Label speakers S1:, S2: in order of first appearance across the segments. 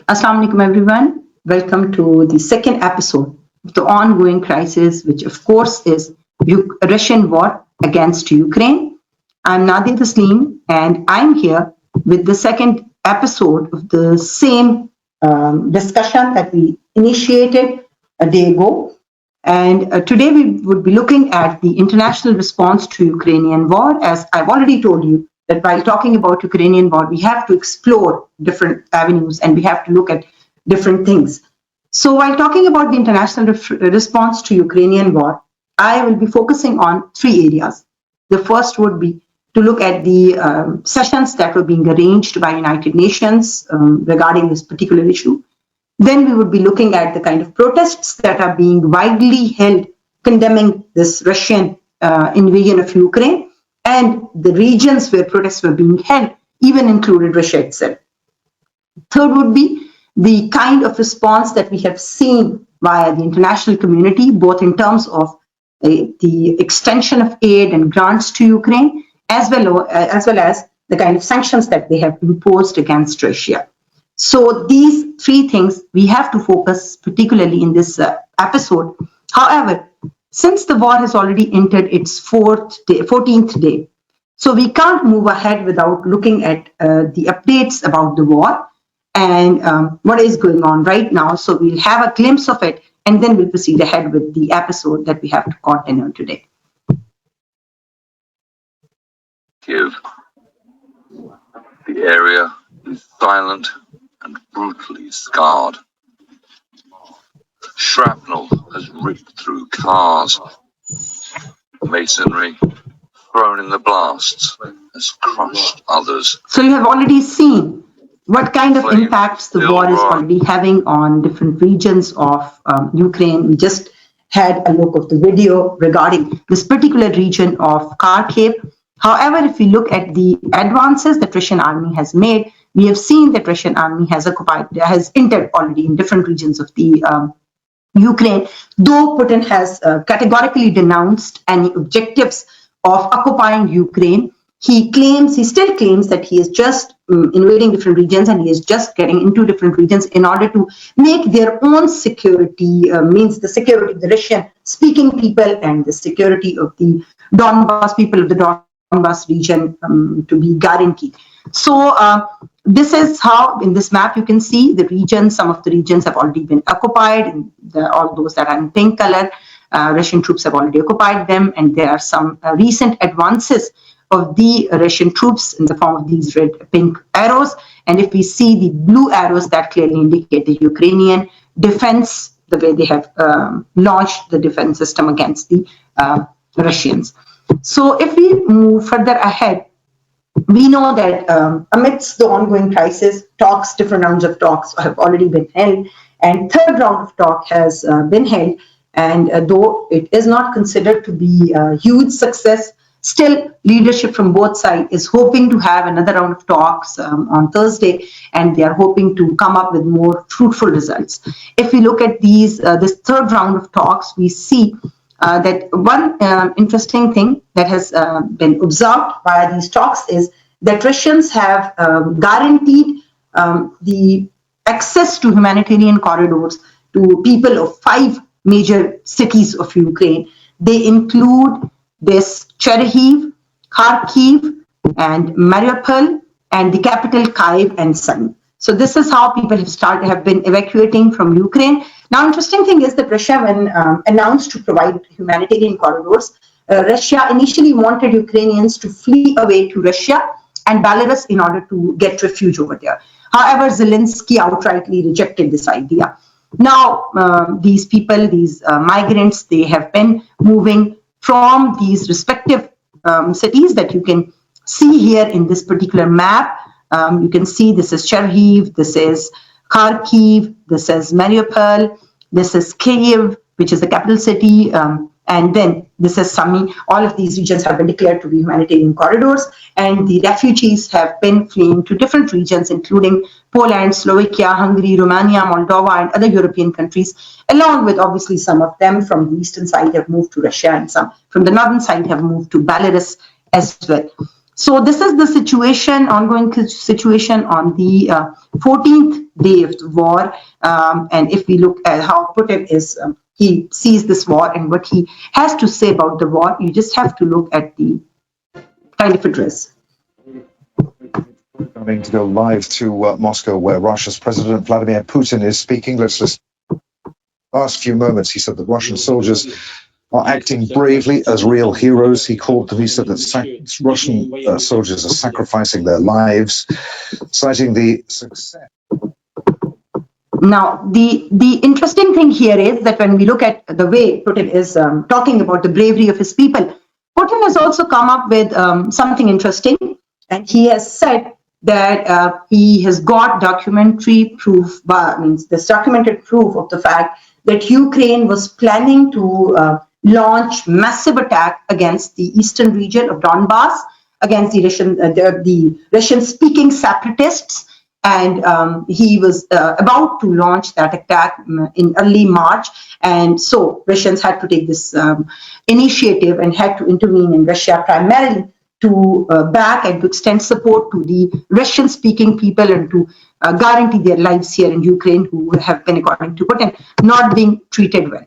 S1: Assalamu alaikum everyone. Welcome to the second episode of the ongoing crisis, which of course is Russian war against Ukraine. I'm Nadia Tasleem and I'm here with the second episode of the same discussion that we initiated a day ago. And today we would be looking at the international response to Ukrainian war. As I've already told you, that while talking about Ukrainian war, we have to explore different avenues and we have to look at different things. So while talking about the international response to Ukrainian war, I will be focusing on three areas. The first would be to look at the sessions that were being arranged by United Nations regarding this particular issue. Then we would be looking at the kind of protests that are being widely held condemning this Russian invasion of Ukraine, and the regions where protests were being held even included Russia itself. Third would be the kind of response that we have seen via the international community, both in terms of the extension of aid and grants to Ukraine, as well as the kind of sanctions that they have imposed against Russia. So these three things we have to focus particularly in this episode. However, since the war has already entered its 14th day, so we can't move ahead without looking at the updates about the war and what is going on right now. So we'll have a glimpse of it and then we'll proceed ahead with the episode that we have to continue today.
S2: The area is silent and brutally scarred. Shrapnel has ripped through cars. Masonry, thrown in the blasts, has crushed others.
S1: So you have already seen what kind of impacts the war is already having on different regions of Ukraine. We just had a look of the video regarding this particular region of Kharkiv. However, if we look at the advances that Russian army has made, we have seen that Russian army has entered already in different regions of the Ukraine, though Putin has categorically denounced any objectives of occupying Ukraine. He still claims that he is just invading different regions and he is just getting into different regions in order to make their own security, means the security of the Russian speaking people and the security of the Donbas people of the Donbas region to be guaranteed. So this is how in this map you can see the regions. Some of the regions have already been occupied, and all those that are in pink color, Russian troops have already occupied them, and there are some recent advances of the Russian troops in the form of these pink arrows. And if we see the blue arrows, that clearly indicate the Ukrainian defense, the way they have launched the defense system against the Russians. So if we move further ahead, we know that amidst the ongoing crisis, different rounds of talks have already been held, and third round of talk has been held. And though it is not considered to be a huge success, still leadership from both sides is hoping to have another round of talks on Thursday, and they are hoping to come up with more fruitful results. If we look at this third round of talks, we see that one interesting thing that has been observed via these talks is that Russians have guaranteed the access to humanitarian corridors to people of 5 major cities of Ukraine. They include this Chernihiv, Kharkiv, and Mariupol, and the capital Kyiv and Sumy. So this is how people have been evacuating from Ukraine. Now, interesting thing is that Russia, when announced to provide humanitarian corridors, Russia initially wanted Ukrainians to flee away to Russia and Belarus in order to get refuge over there. However, Zelensky outrightly rejected this idea. Now, these people, these migrants, they have been moving from these respective cities that you can see here in this particular map. You can see this is Chernihiv, this is Kharkiv, this is Mariupol, this is Kyiv, which is the capital city, and then this is Sumy. All of these regions have been declared to be humanitarian corridors, and the refugees have been fleeing to different regions, including Poland, Slovakia, Hungary, Romania, Moldova, and other European countries, along with obviously some of them from the eastern side have moved to Russia, and some from the northern side have moved to Belarus as well. So this is the situation, ongoing situation on the 14th day of the war. And if we look at how Putin is, he sees this war and what he has to say about the war, you just have to look at the kind of address.
S3: We're going to go live to Moscow, where Russia's President Vladimir Putin is speaking. Let's listen. Last few moments, he said that Russian soldiers are acting bravely as real heroes. He called them. He said that Russian soldiers are sacrificing their lives, citing the success.
S1: Now, the interesting thing here is that when we look at the way Putin is talking about the bravery of his people, Putin has also come up with something interesting, and he has said that he has got documentary proof, means this documented proof of the fact that Ukraine was planning to launch massive attack against the eastern region of Donbass, against the Russian-speaking separatists. And he was about to launch that attack in early March. And so Russians had to take this initiative and had to intervene in Russia primarily to back and to extend support to the Russian-speaking people and to guarantee their lives here in Ukraine, who have been, according to Putin, not being treated well.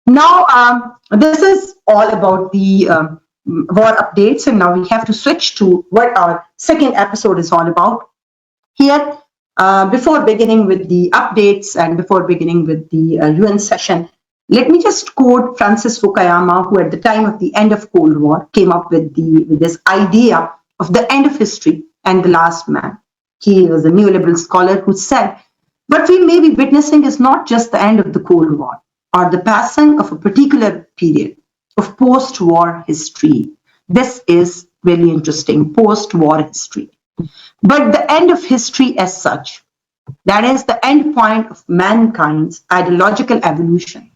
S1: Now, this is all about the war updates, and now we have to switch to what our second episode is all about. Here, before beginning with the updates and before beginning with the UN session, let me just quote Francis Fukuyama, who at the time of the end of Cold War came up with this idea of the end of history and the last man. He was a neoliberal scholar who said, what we may be witnessing is not just the end of the Cold War or the passing of a particular period of post-war history. This is really interesting, post-war history. But the end of history as such, that is the end point of mankind's ideological evolution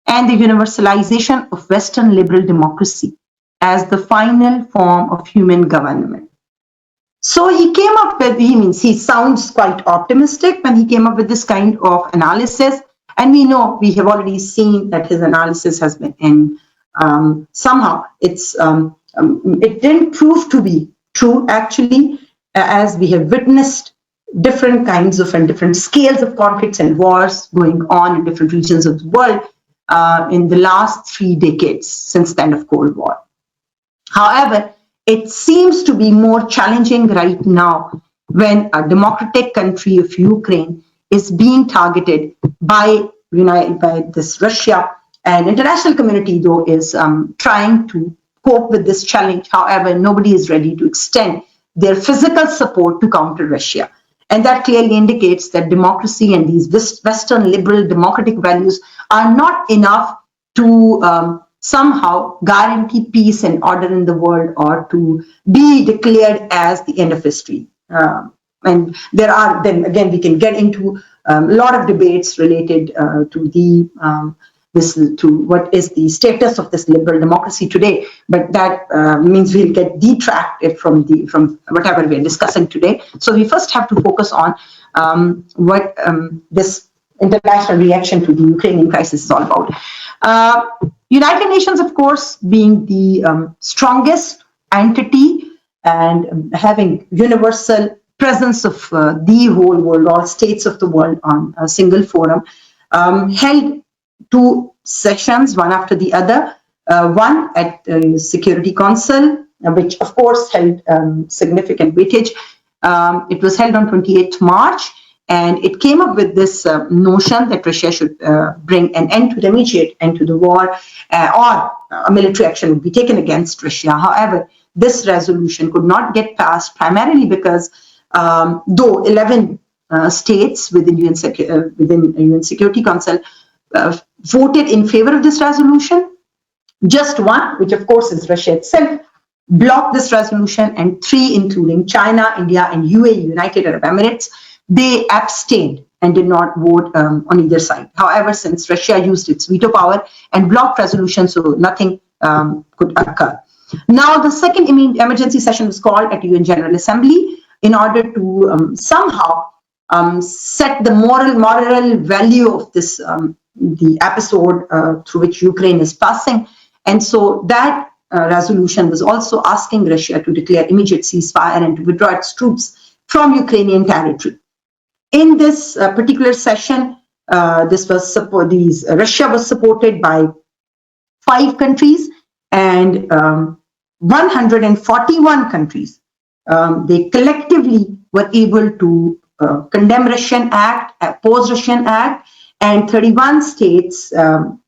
S1: and the universalization of Western liberal democracy as the final form of human government. So he came up with, he sounds quite optimistic when he came up with this kind of analysis. And we know, we have already seen that his analysis has been in, somehow it didn't prove to be true actually, as we have witnessed different kinds of and different scales of conflicts and wars going on in different regions of the world in the last 3 decades since the end of Cold War. However, it seems to be more challenging right now when a democratic country of Ukraine is being targeted by this Russia, and international community though is trying to cope with this challenge. However, nobody is ready to extend their physical support to counter Russia. And that clearly indicates that democracy and these Western liberal democratic values are not enough to somehow guarantee peace and order in the world or to be declared as the end of history. And there are, then again, we can get into a lot of debates related to what is the status of this liberal democracy today, but that means we'll get detracted from whatever we're discussing today. So we first have to focus on what this international reaction to the Ukrainian crisis is all about. United Nations, of course, being the strongest entity and having universal presence of the whole world, all states of the world on a single forum, held 2 sessions, one after the other, one at Security Council, which of course held significant weightage. It was held on 28th March, and it came up with this notion that Russia should bring an end to the immediate end to the war, or a military action would be taken against Russia. However, this resolution could not get passed primarily because though 11 states within UN Security Council voted in favor of this resolution, just one, which of course is Russia itself, blocked this resolution, and 3, including China, India, and UAE, United Arab Emirates, they abstained and did not vote on either side. However, since Russia used its veto power and blocked resolution, so nothing could occur. Now, the second emergency session was called at UN General Assembly in order to somehow set the moral value of this the episode through which Ukraine is passing. And so that resolution was also asking Russia to declare immediate ceasefire and to withdraw its troops from Ukrainian territory. In this particular session, Russia was supported by 5 countries and 141 countries. They collectively were able to condemn Russian act, oppose Russian act, and 31 states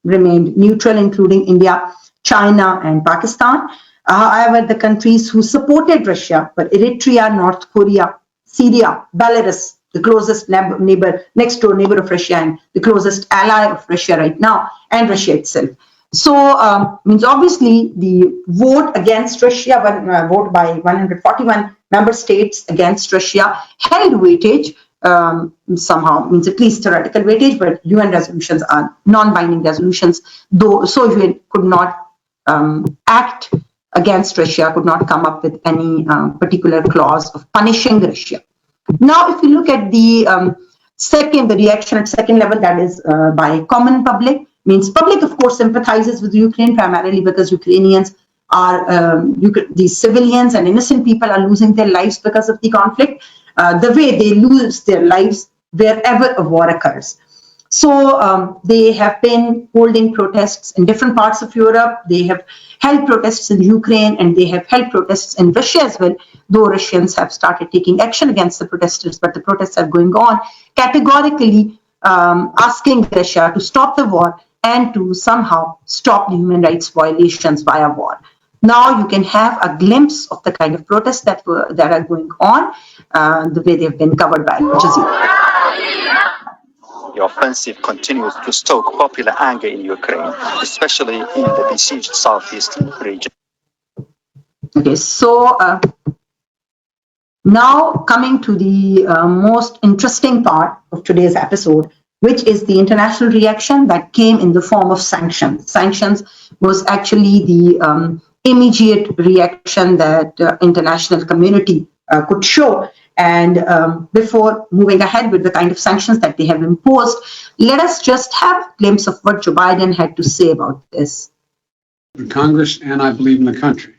S1: remained neutral, including India, China, and Pakistan. However, the countries who supported Russia were Eritrea, North Korea, Syria, Belarus, the closest next door neighbor of Russia and the closest ally of Russia right now, and Russia itself. So, means obviously the vote against Russia, vote by 141 member states against Russia held weightage, somehow, means at least theoretical weightage, but UN resolutions are non-binding resolutions, though so UN could not act against Russia, could not come up with any particular clause of punishing Russia. Now, if you look at the reaction at second level, that is by common public, means public, of course, sympathizes with Ukraine primarily because Ukrainians are, these civilians and innocent people are losing their lives because of the conflict, the way they lose their lives wherever a war occurs. So they have been holding protests in different parts of Europe. They have held protests in Ukraine and they have held protests in Russia as well, though Russians have started taking action against the protesters, but the protests are going on, categorically asking Russia to stop the war and to somehow stop the human rights violations via war. Now you can have a glimpse of the kind of protests that are going on, the way they've been covered by Al Jazeera.
S4: The offensive continues to stoke popular anger in Ukraine, especially in the besieged southeast region.
S1: Okay, so now coming to the most interesting part of today's episode, which is the international reaction that came in the form of sanctions. Sanctions was actually the immediate reaction that international community could show. And before moving ahead with the kind of sanctions that they have imposed, let us just have a glimpse of what Joe Biden had to say about this.
S5: In Congress, and I believe in the country,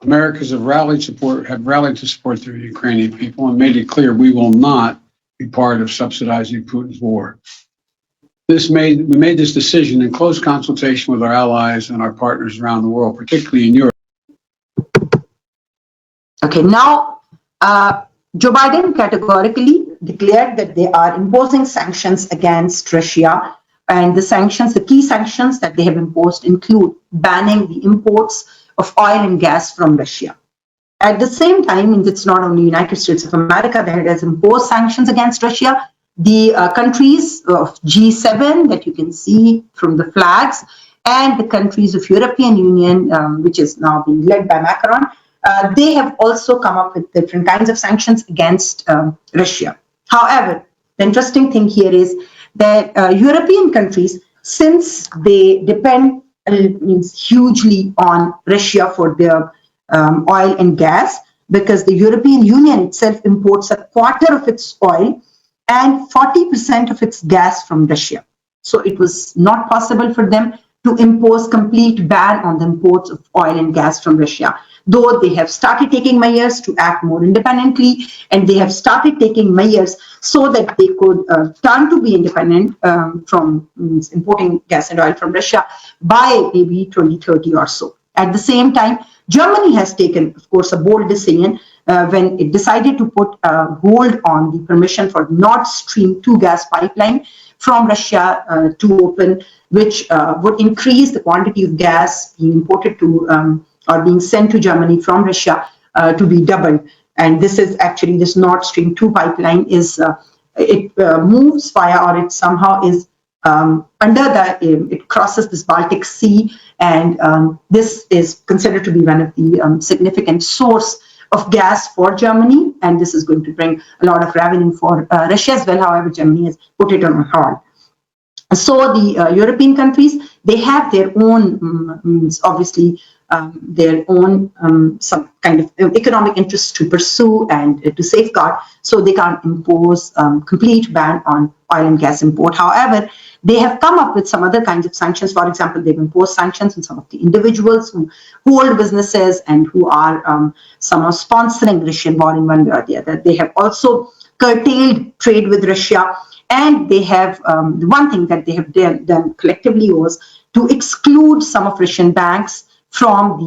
S5: Americans have rallied to support the Ukrainian people and made it clear we will not be part of subsidizing Putin's war. We made this decision in close consultation with our allies and our partners around the world, particularly in Europe.
S1: Okay, now Joe Biden categorically declared that they are imposing sanctions against Russia, and the key sanctions that they have imposed include banning the imports of oil and gas from Russia. At the same time, it's not only United States of America that has imposed sanctions against Russia. The countries of G7 that you can see from the flags, and the countries of European Union, which is now being led by Macron, they have also come up with different kinds of sanctions against Russia. However, the interesting thing here is that European countries, since they depend hugely on Russia for their oil and gas, because the European Union itself imports a quarter of its oil and 40% of its gas from Russia. So it was not possible for them to impose complete ban on the imports of oil and gas from Russia, though they have started taking measures to act more independently, and they have started taking measures so that they could turn to be independent from importing gas and oil from Russia by maybe 2030 or so. At the same time, Germany has taken, of course, a bold decision when it decided to put a hold on the permission for Nord Stream 2 gas pipeline from Russia to open, which would increase the quantity of gas being imported to or being sent to Germany from Russia to be doubled. And this is actually, this Nord Stream 2 pipeline is, it moves via, or it somehow is it crosses this Baltic Sea, and this is considered to be one of the significant source of gas for Germany, and this is going to bring a lot of revenue for Russia as well. However, Germany has put it on hold. So the European countries, they have their own, obviously, their own some kind of economic interests to pursue and to safeguard, so they can't impose complete ban on oil and gas import. However, they have come up with some other kinds of sanctions. For example, they've imposed sanctions on some of the individuals who hold businesses and who are somehow sponsoring Russian war in one way or the other. They have also curtailed trade with Russia, and they have the one thing that they have done collectively was to exclude some of Russian banks from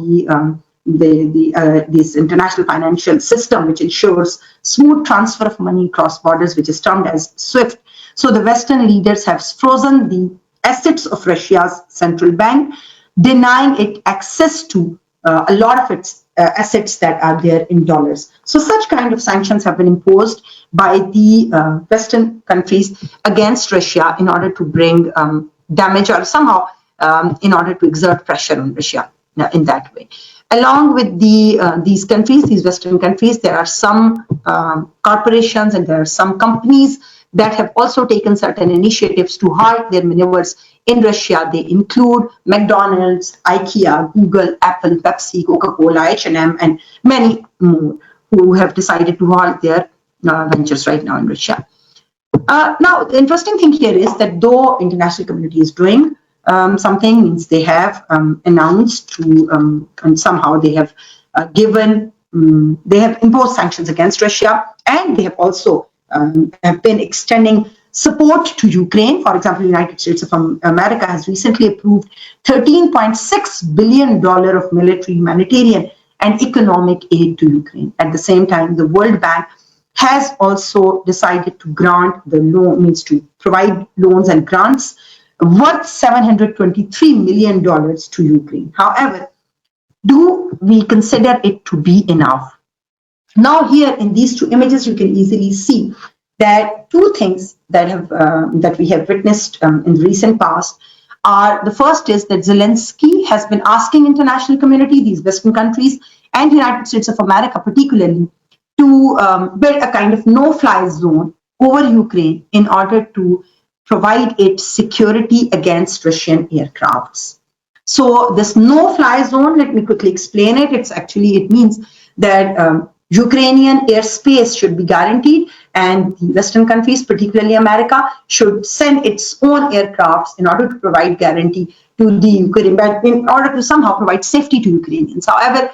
S1: this international financial system, which ensures smooth transfer of money across borders, which is termed as SWIFT. So the Western leaders have frozen the assets of Russia's central bank, denying it access to a lot of its assets that are there in dollars. So such kind of sanctions have been imposed by the Western countries against Russia in order to bring damage, or somehow in order to exert pressure on Russia in that way. Along with these countries, these Western countries, there are some corporations and there are some companies that have also taken certain initiatives to halt their maneuvers in Russia. They include McDonald's, IKEA, Google, Apple, Pepsi, Coca-Cola, H&M, and many more who have decided to halt their ventures right now in Russia. Now, the interesting thing here is that though international community is doing something, means they have announced to, and somehow they have they have imposed sanctions against Russia, and they have also have been extending support to Ukraine. For example, the United States of America has recently approved $13.6 billion of military, humanitarian, and economic aid to Ukraine. At the same time, the World Bank has also decided to grant the loan, means to provide loans and grants worth $723 million to Ukraine. However, do we consider it to be enough? Now here in these two images, you can easily see that two things that have that we have witnessed in the recent past are, the first is that Zelensky has been asking international community, these Western countries and the United States of America particularly, to build a kind of no-fly zone over Ukraine in order to provide it security against Russian aircrafts. So this no-fly zone, let me quickly explain it. It means that Ukrainian airspace should be guaranteed, and the Western countries, particularly America, should send its own aircrafts in order to provide guarantee to the Ukraine, but in order to somehow provide safety to Ukrainians. However,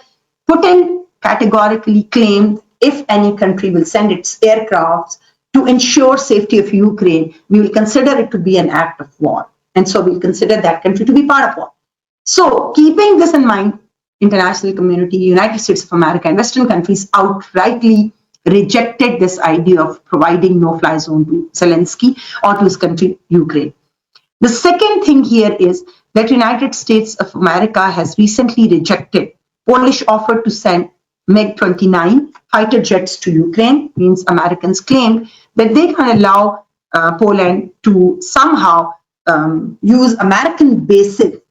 S1: Putin categorically claimed if any country will send its aircrafts to ensure safety of Ukraine, we will consider it to be an act of war. And so we'll consider that country to be part of war. So keeping this in mind, international community, United States of America and Western countries outrightly rejected this idea of providing no-fly zone to Zelensky or to his country, Ukraine. The second thing here is that United States of America has recently rejected Polish offer to send MiG-29 fighter jets to Ukraine. Means Americans claimed that they can allow Poland to somehow use American bases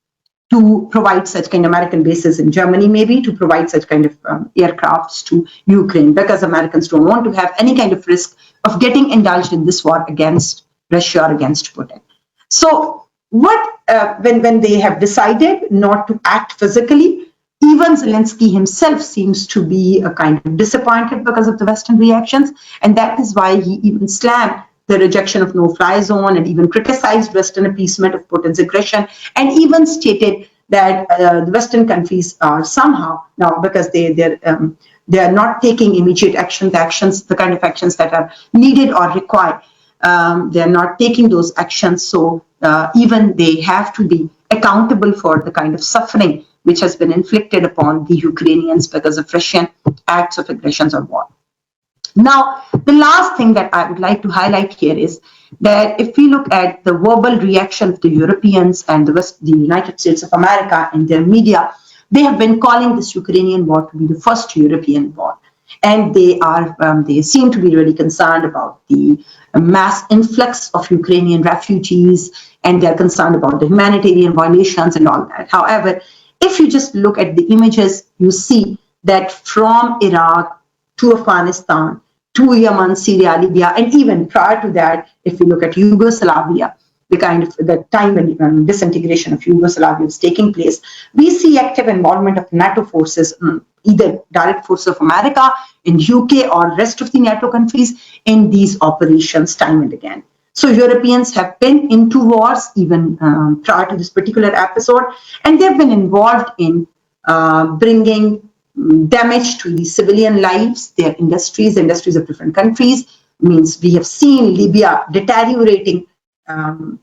S1: to provide such kind of American bases in Germany, maybe to provide such kind of aircrafts to Ukraine, because Americans don't want to have any kind of risk of getting indulged in this war against Russia or against Putin. So what when they have decided not to act physically, even Zelensky himself seems to be a kind of disappointed because of the Western reactions, and that is why he even slammed the rejection of no-fly zone and even criticized Western appeasement of Putin's aggression, and even stated that the Western countries are somehow now, because they are not taking immediate actions, the kind of actions that are needed or required. They are not taking those actions, so even they have to be accountable for the kind of suffering which has been inflicted upon the Ukrainians because of Russian acts of aggression or war. Now, the last thing that I would like to highlight here is that if we look at the verbal reaction of the Europeans and the United States of America and their media, they have been calling this Ukrainian war to be the first European war. And they seem to be really concerned about the mass influx of Ukrainian refugees, and they're concerned about the humanitarian violations and all that. However, if you just look at the images, you see that from Iraq to Afghanistan, to Yemen, Syria, Libya, and even prior to that, if we look at Yugoslavia, the time when disintegration of Yugoslavia was taking place, we see active involvement of NATO forces, either direct forces of America in UK or rest of the NATO countries in these operations time and again. So Europeans have been into wars even prior to this particular episode, and they've been involved in bringing damage to the civilian lives, their industries of different countries. Means we have seen Libya deteriorating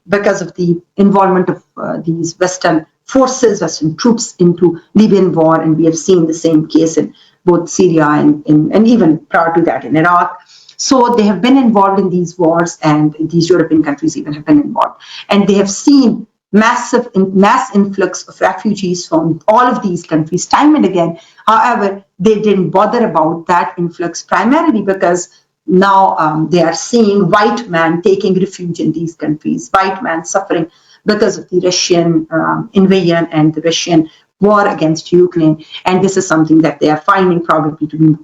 S1: because of the involvement of these Western forces, Western troops into Libyan war, and we have seen the same case in both Syria and even prior to that in Iraq. So they have been involved in these wars, and these European countries even have been involved, and they have seen mass influx of refugees from all of these countries time and again. However, they didn't bother about that influx primarily because now they are seeing white man taking refuge in these countries, white man suffering because of the Russian invasion and the Russian war against Ukraine. And this is something that they are finding probably to be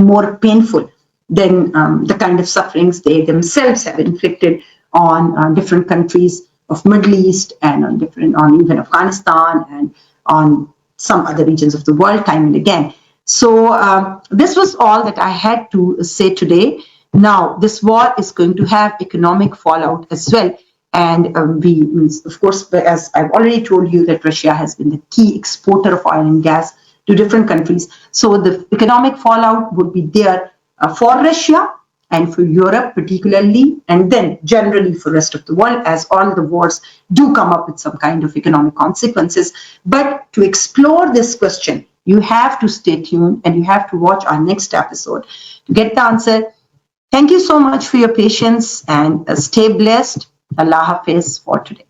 S1: more painful than the kind of sufferings they themselves have inflicted on different countries of Middle East and on even Afghanistan and on some other regions of the world time and again. So this was all that I had to say today. Now, this war is going to have economic fallout as well. And of course, as I've already told you, that Russia has been the key exporter of oil and gas to different countries. So the economic fallout would be there for Russia and for Europe particularly, and then generally for the rest of the world, as all the wars do come up with some kind of economic consequences. But to explore this question, you have to stay tuned and you have to watch our next episode to get the answer. Thank you so much for your patience and stay blessed. Allah Hafiz for today.